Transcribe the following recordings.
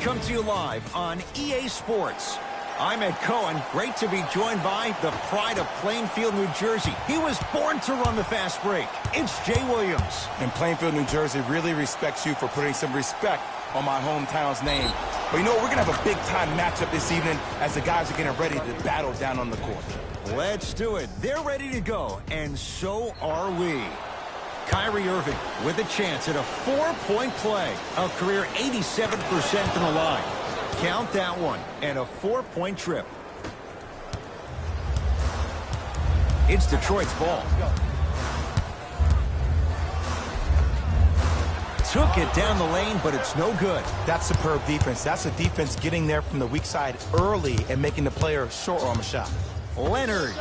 come to you live on EA Sports. I'm Ed Cohen. Great to be joined by the pride of Plainfield, New Jersey. He was born to run the fast break. It's Jay Williams. And Plainfield, New Jersey really respects you for putting some respect on my hometown's name. But you know what? We're going to have a big-time matchup this evening as the guys are getting ready to battle down on the court. Let's do it. They're ready to go, and so are we. Kyrie Irving with a chance at a 4-point play. A career 87% from the line. Count that one, and a 4-point trip. It's Detroit's ball. Took it down the lane, but it's no good. That's superb defense. That's a defense getting there from the weak side early and making the player short arm a shot. Leonard.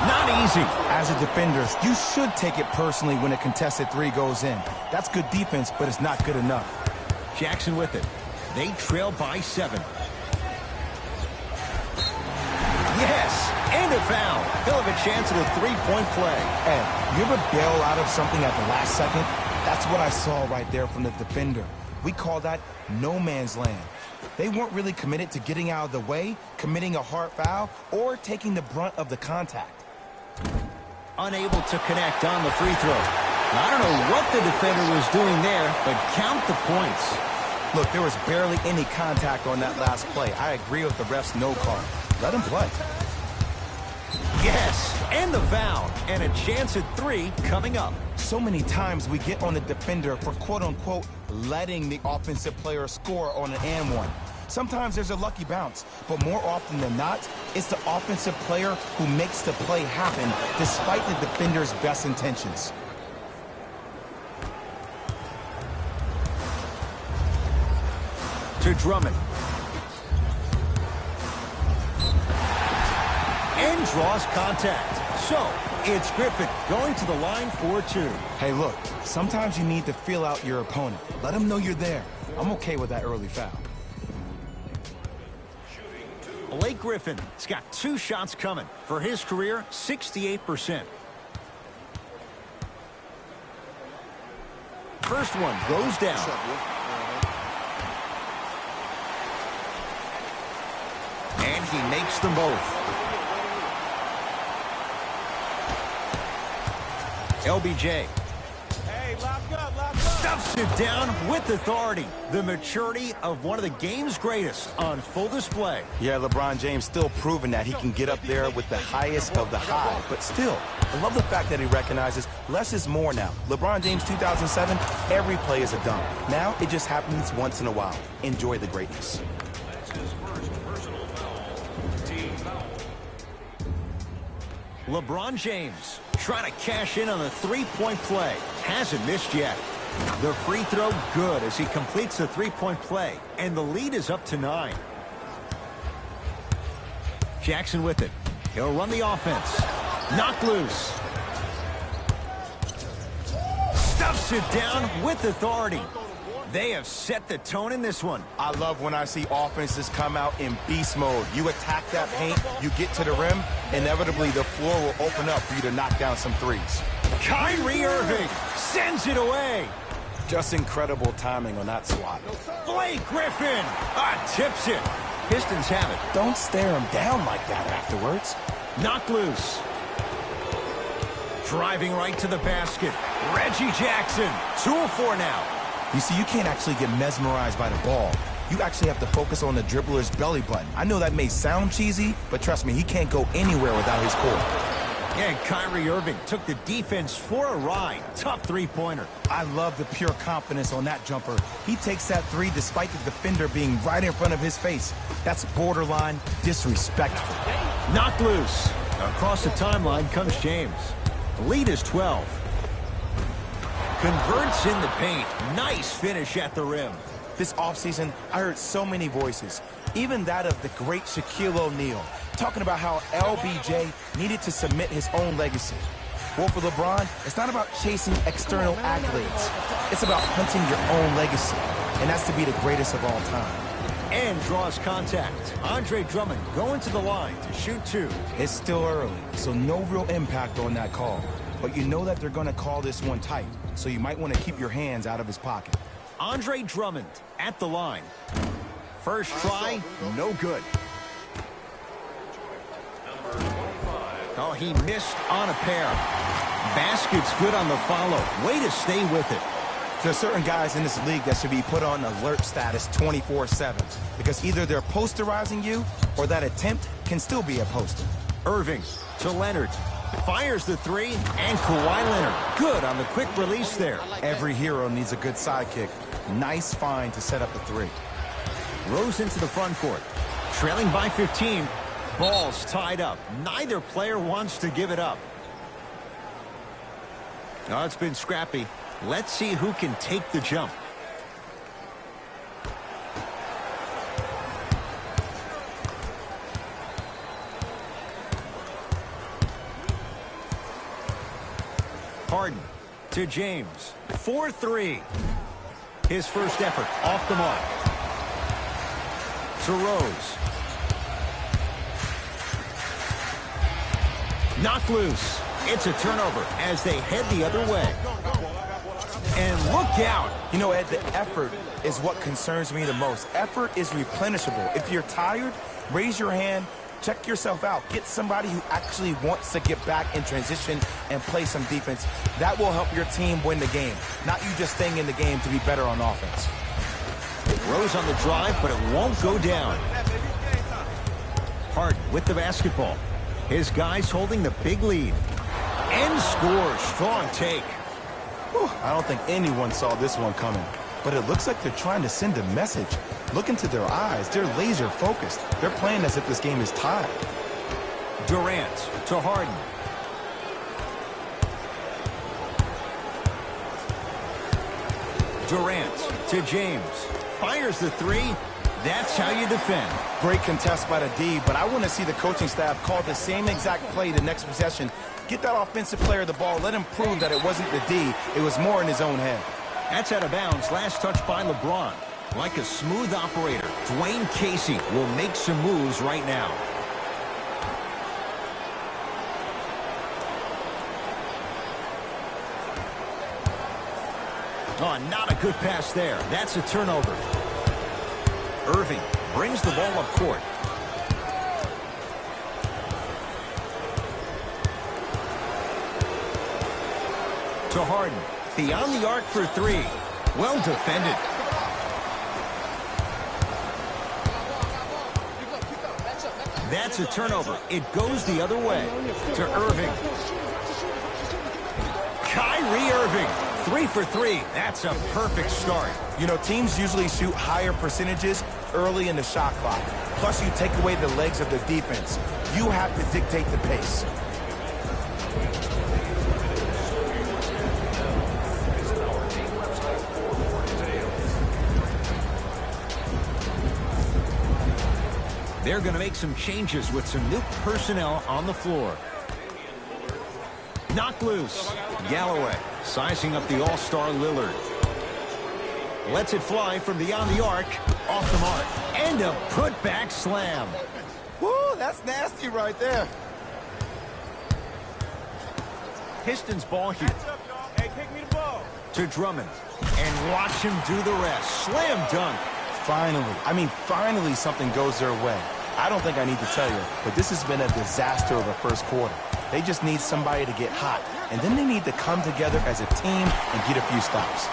Not easy. As a defender, you should take it personally when a contested three goes in. That's good defense, but it's not good enough. Jackson with it. They trail by 7. Yes, and a foul. He'll have a chance at a 3-point play. Ed, you ever bail out of something at the last second? That's what I saw right there from the defender. We call that no man's land. They weren't really committed to getting out of the way, committing a hard foul, or taking the brunt of the contact. Unable to connect on the free throw. I don't know what the defender was doing there, but count the points. Look, there was barely any contact on that last play. I agree with the ref's no call. Let him play. Yes, and the foul, and a chance at 3 coming up. So many times we get on the defender for quote-unquote letting the offensive player score on an and one. Sometimes there's a lucky bounce, but more often than not, it's the offensive player who makes the play happen despite the defender's best intentions. To Drummond. And draws contact. So, it's Griffin going to the line for 2. Hey, look, sometimes you need to feel out your opponent. Let them know you're there. I'm okay with that early foul. Blake Griffin has got 2 shots coming. For his career, 68%. First one goes down. And he makes them both. LBJ. Hey, lock up, lock up. Stuffs it down with authority. The maturity of one of the game's greatest on full display. Yeah, LeBron James still proving that he can get up there with the highest of the high. But still, I love the fact that he recognizes less is more now. LeBron James 2007, every play is a dunk. Now it just happens once in a while. Enjoy the greatness. LeBron James trying to cash in on the 3-point play. Hasn't missed yet. The free throw good as he completes the 3-point play. And the lead is up to 9. Jackson with it. He'll run the offense. Knocked loose. Stuffs it down with authority. They have set the tone in this one. I love when I see offenses come out in beast mode. You attack that paint, you get to the rim, inevitably the floor will open up for you to knock down some threes. Kyrie Irving sends it away. Just incredible timing on that swat. Blake Griffin tips it. Pistons have it. Don't stare him down like that afterwards. Knocked loose. Driving right to the basket. Reggie Jackson. 2 of 4 now. You see, you can't actually get mesmerized by the ball. You actually have to focus on the dribbler's belly button. I know that may sound cheesy, but trust me, he can't go anywhere without his core. And Kyrie Irving took the defense for a ride. Tough 3-pointer. I love the pure confidence on that jumper. He takes that 3 despite the defender being right in front of his face. That's borderline disrespectful. Knocked loose. Across the timeline comes James. The lead is 12. Converts in the paint. Nice finish at the rim. This offseason, I heard so many voices, even that of the great Shaquille O'Neal, talking about how LBJ needed to submit his own legacy. Well, for LeBron, it's not about chasing external accolades. It's about hunting your own legacy, and that's to be the greatest of all time. And draws contact. Andre Drummond going to the line to shoot 2. It's still early, so no real impact on that call. But you know that they're going to call this one tight, so you might want to keep your hands out of his pocket. Andre Drummond at the line. First try, no good. Oh, he missed on a pair. Basket's good on the follow. Way to stay with it. There are certain guys in this league that should be put on alert status 24/7 because either they're posterizing you or that attempt can still be a poster. Irving to Leonard. Fires the three, and Kawhi Leonard. Good on the quick release there. Every hero needs a good sidekick. Nice find to set up the three. Rose into the front court. Trailing by 15. Ball's tied up. Neither player wants to give it up. Oh, it's been scrappy. Let's see who can take the jump. Harden to James. 4-3. His first effort off the mark. To Rose. Knocked loose. It's a turnover as they head the other way. And look out. You know, Ed, the effort is what concerns me the most. Effort is replenishable. If you're tired, raise your hand, check yourself out. Get somebody who actually wants to get back in transition and play some defense. That will help your team win the game, not you just staying in the game to be better on offense. Rose on the drive, but it won't go down. Harden with the basketball. His guys holding the big lead. And scores. Strong take. Whew, I don't think anyone saw this one coming, but it looks like they're trying to send a message. Look into their eyes. They're laser focused. They're playing as if this game is tied. Durant to Harden. Durant to James. Fires the three. That's how you defend. Great contest by the D, but I want to see the coaching staff call the same exact play the next possession. Get that offensive player the ball. Let him prove that it wasn't the D. It was more in his own head. That's out of bounds. Last touch by LeBron. Like a smooth operator, Dwayne Casey will make some moves right now. Oh, not a good pass there. That's a turnover. Irving brings the ball up court. To Harden. Beyond the arc for three. Well defended. That's a turnover. It goes the other way. To Irving. Kyrie Irving. 3 for 3. That's a perfect start. You know, teams usually shoot higher percentages early in the shot clock. Plus, you take away the legs of the defense. You have to dictate the pace. They're going to make some changes with some new personnel on the floor. Knocked loose. Galloway sizing up the all-star Lillard. Lets it fly from beyond the arc. Off the mark. And a put-back slam. Woo, that's nasty right there. Pistons ball here. Hey, kick me the ball. To Drummond. And watch him do the rest. Slam dunk. Finally something goes their way. I don't think I need to tell you, but this has been a disaster of a first quarter. They just need somebody to get hot, and then they need to come together as a team and get a few stops.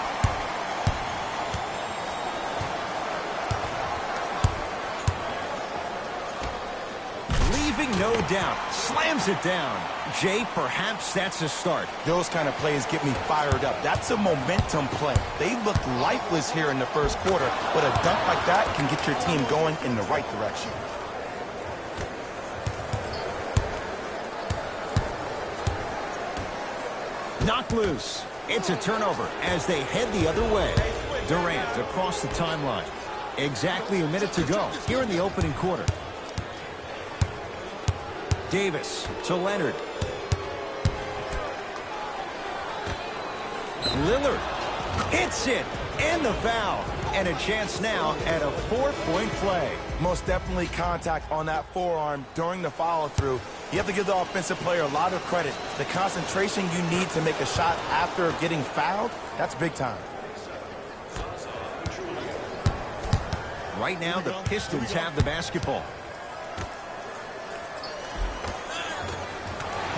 Leaving no doubt. Slams it down. Jay, perhaps that's a start. Those kind of plays get me fired up. That's a momentum play. They looked lifeless here in the first quarter, but a dunk like that can get your team going in the right direction. Knocked loose. It's a turnover as they head the other way. Durant across the timeline. Exactly a minute to go here in the opening quarter. Davis to Leonard. Lillard hits it, and the foul. And a chance now at a 4-point play. Most definitely contact on that forearm during the follow-through. You have to give the offensive player a lot of credit. The concentration you need to make a shot after getting fouled, that's big time. Right now, the Pistons have the basketball.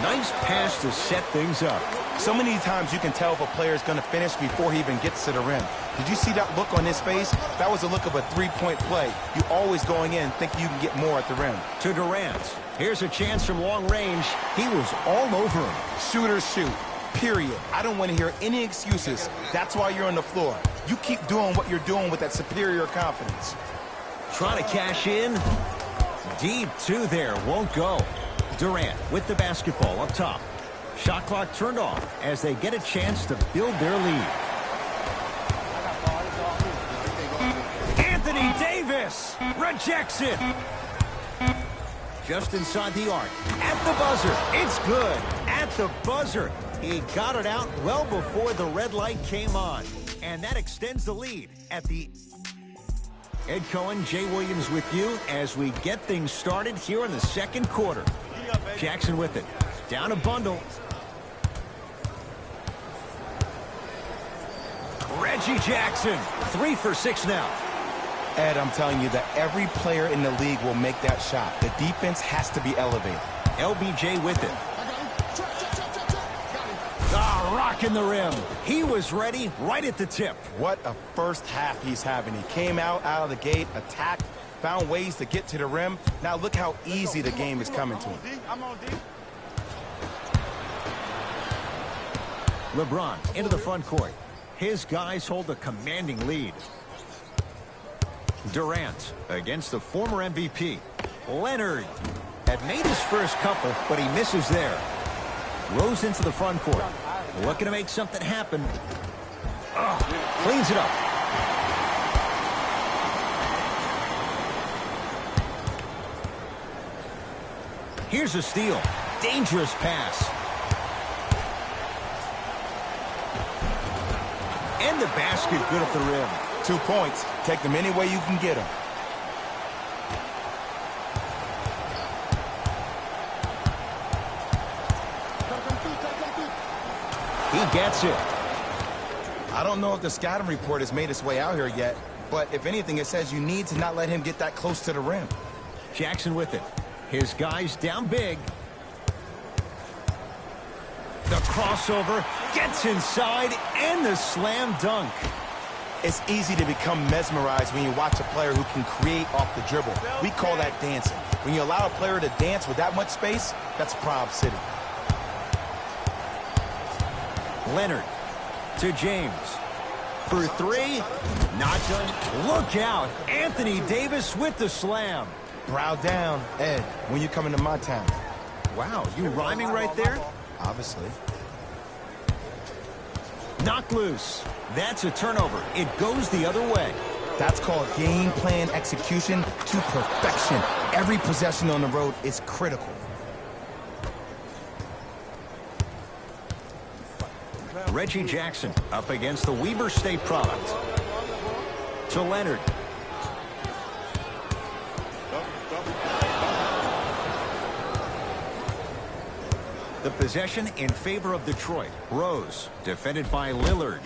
Nice pass to set things up. So many times you can tell if a player is going to finish before he even gets to the rim. Did you see that look on his face? That was a look of a three-point play. You always going in thinking you can get more at the rim. To Durant. Here's a chance from long range. He was all over him. Shooters shoot. Period. I don't want to hear any excuses. That's why you're on the floor. You keep doing what you're doing with that superior confidence. Trying to cash in. Deep two there. Won't go. Durant with the basketball up top. Shot clock turned off as they get a chance to build their lead. Anthony Davis rejects it. Just inside the arc. At the buzzer. It's good. At the buzzer. He got it out well before the red light came on. And that extends the lead at the... Ed Cohen, Jay Williams with you as we get things started here in the second quarter. Jackson with it. Down a bundle. Reggie Jackson. 3 for 6 now. Ed, I'm telling you that every player in the league will make that shot. The defense has to be elevated. LBJ with it. Ah, rocking the rim. He was ready right at the tip. What a first half he's having. He came out of the gate, attacked, found ways to get to the rim. Now look how easy the game is coming to him. I'm on D. LeBron into the front court. His guys hold a commanding lead. Durant against the former MVP. Leonard had made his first couple, but he misses there. Rose into the front court. Looking to make something happen. Cleans it up. Here's a steal. Dangerous pass. And the basket good at the rim. 2 points. Take them any way you can get them. He gets it. I don't know if the scouting report has made its way out here yet, but if anything, it says you need to not let him get that close to the rim. Jackson with it. His guys down big. The crossover gets inside and the slam dunk. It's easy to become mesmerized when you watch a player who can create off the dribble. We call that dancing. When you allow a player to dance with that much space, that's Prob City. Leonard to James. For 3. Not done. Look out. Anthony Davis with the slam. Brow down. Ed, when you come into my town. Wow, you rhyming right there? Obviously. Knock loose. That's a turnover. It goes the other way. That's called game plan execution to perfection. Every possession on the road is critical. Reggie Jackson up against the Weber State product. To Leonard. The possession in favor of Detroit. Rose, defended by Lillard.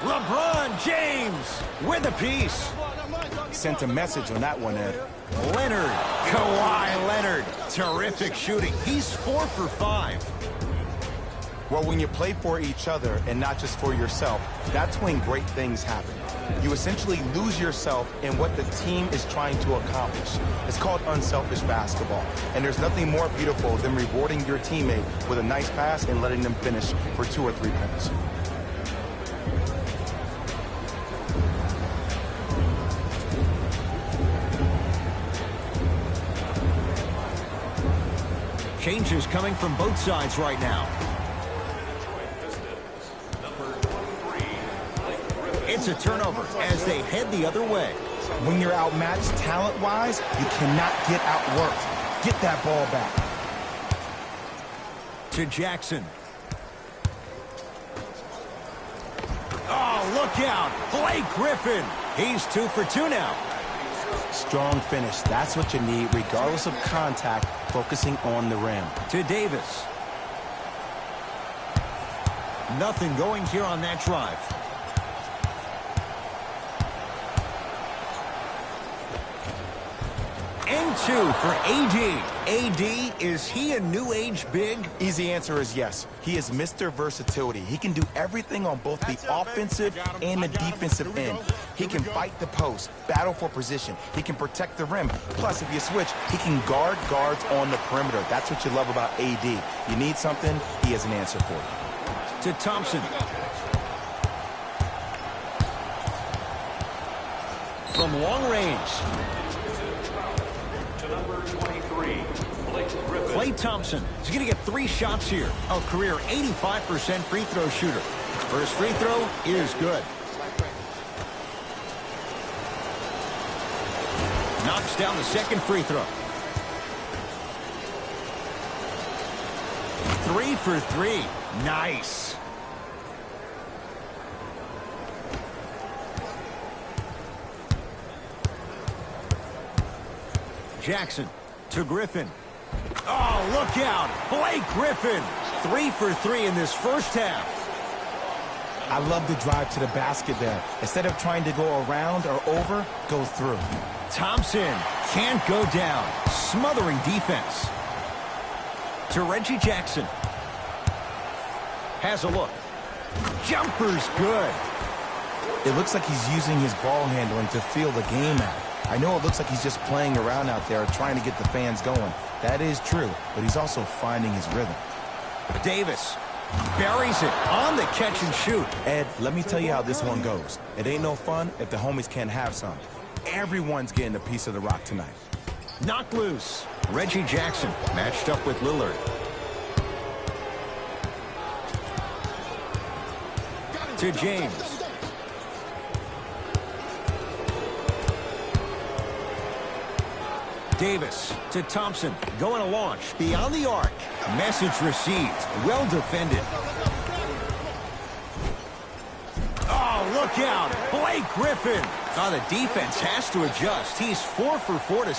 LeBron James with a piece. Sent a message on that one, Ed. Leonard, Kawhi Leonard. Terrific shooting. He's 4 for 5. Well, when you play for each other and not just for yourself, that's when great things happen. You essentially lose yourself in what the team is trying to accomplish. It's called unselfish basketball. And there's nothing more beautiful than rewarding your teammate with a nice pass and letting them finish for 2 or 3 points. Changes coming from both sides right now. It's a turnover as they head the other way. When you're outmatched talent-wise, you cannot get outworked. Get that ball back. To Jackson. Oh, look out. Blake Griffin. He's 2 for 2 now. Strong finish. That's what you need, regardless of contact, focusing on the rim. To Davis. Nothing going here on that drive. and 2 for AD. AD, is he a new age big? Easy answer is yes. He is Mr. Versatility. He can do everything on both the offensive and the defensive end. He can fight the post, battle for position. He can protect the rim. Plus, if you switch, he can guard guards on the perimeter. That's what you love about AD. You need something, he has an answer for you. To Thompson. From long range. To number 23, Klay Thompson is going to get 3 shots here. A career 85% free throw shooter. First free throw is good. Knocks down the second free throw. 3 for 3. Nice. Jackson to Griffin. Oh, look out. Blake Griffin. 3 for 3 in this first half. I love the drive to the basket there. Instead of trying to go around or over, go through. Thompson can't go down. Smothering defense. To Reggie Jackson. Has a look. Jumper's good. It looks like he's using his ball handling to feel the game out. I know it looks like he's just playing around out there trying to get the fans going. That is true, but he's also finding his rhythm. Davis buries it on the catch and shoot. Ed, let me tell you how this one goes. It ain't no fun if the homies can't have some. Everyone's getting a piece of the rock tonight. Knocked loose. Reggie Jackson matched up with Lillard. To James. Davis to Thompson. Going to launch beyond the arc. Message received. Well defended. Oh, look out. Blake Griffin. Oh, the defense has to adjust. He's 4 for 4 to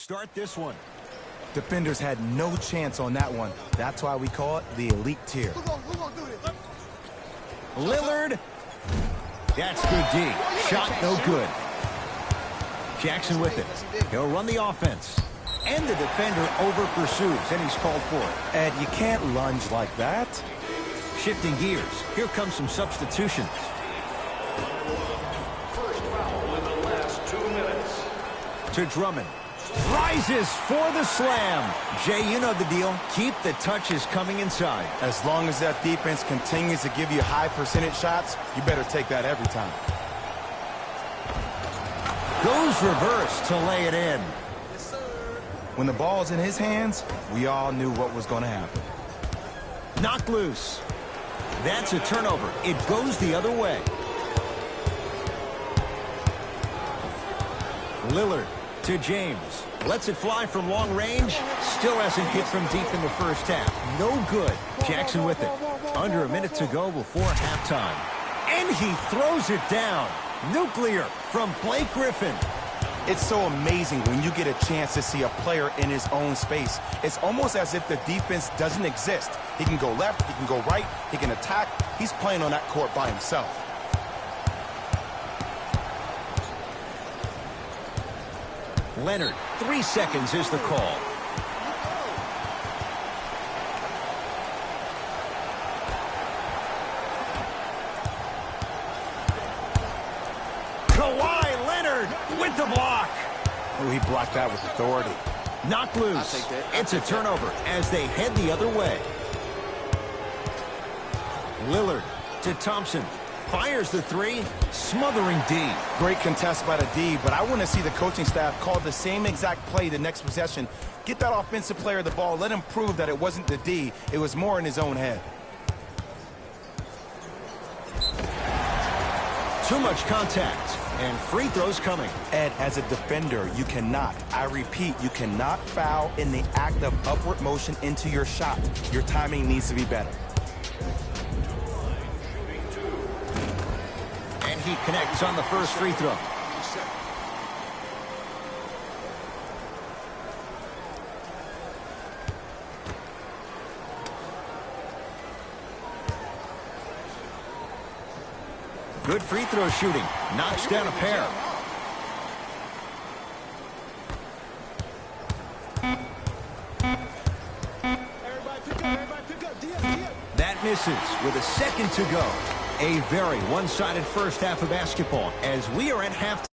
Start this one. Defenders had no chance on that one. That's why we call it the elite tier. Who gonna do this? Lillard. That's good D. Shot no good. Jackson with it. He'll run the offense. And the defender over pursues, and he's called for it. Ed, you can't lunge like that. Shifting gears. Here comes some substitutions. First foul in the last 2 minutes. To Drummond. Rises for the slam. Jay, you know the deal. Keep the touches coming inside. As long as that defense continues to give you high percentage shots, you better take that every time. Goes reverse to lay it in. When the ball's in his hands, we all knew what was going to happen. Knocked loose. That's a turnover. It goes the other way. Lillard to James. Lets it fly from long range. Still hasn't hit from deep in the first half. No good. Jackson with it. Under a minute to go before halftime. And he throws it down. Nuclear from Blake Griffin. It's so amazing when you get a chance to see a player in his own space. It's almost as if the defense doesn't exist. He can go left, he can go right, he can attack. He's playing on that court by himself. Leonard, 3 seconds is the call. Kawhi Leonard with the block. Oh, he blocked that with authority. Knocked loose. It's a turnover as they head the other way. Lillard to Thompson. Fires the three. Smothering D. Great contest by the D, but I want to see the coaching staff call the same exact play the next possession. Get that offensive player the ball. Let him prove that it wasn't the D. It was more in his own head. Too much contact. And free throws coming. Ed, as a defender, you cannot, I repeat, you cannot foul in the act of upward motion into your shot. Your timing needs to be better. And he connects on the first free throw. Good free throw shooting. Knocks down a pair. That misses with a second to go. A very one-sided first half of basketball as we are at halftime.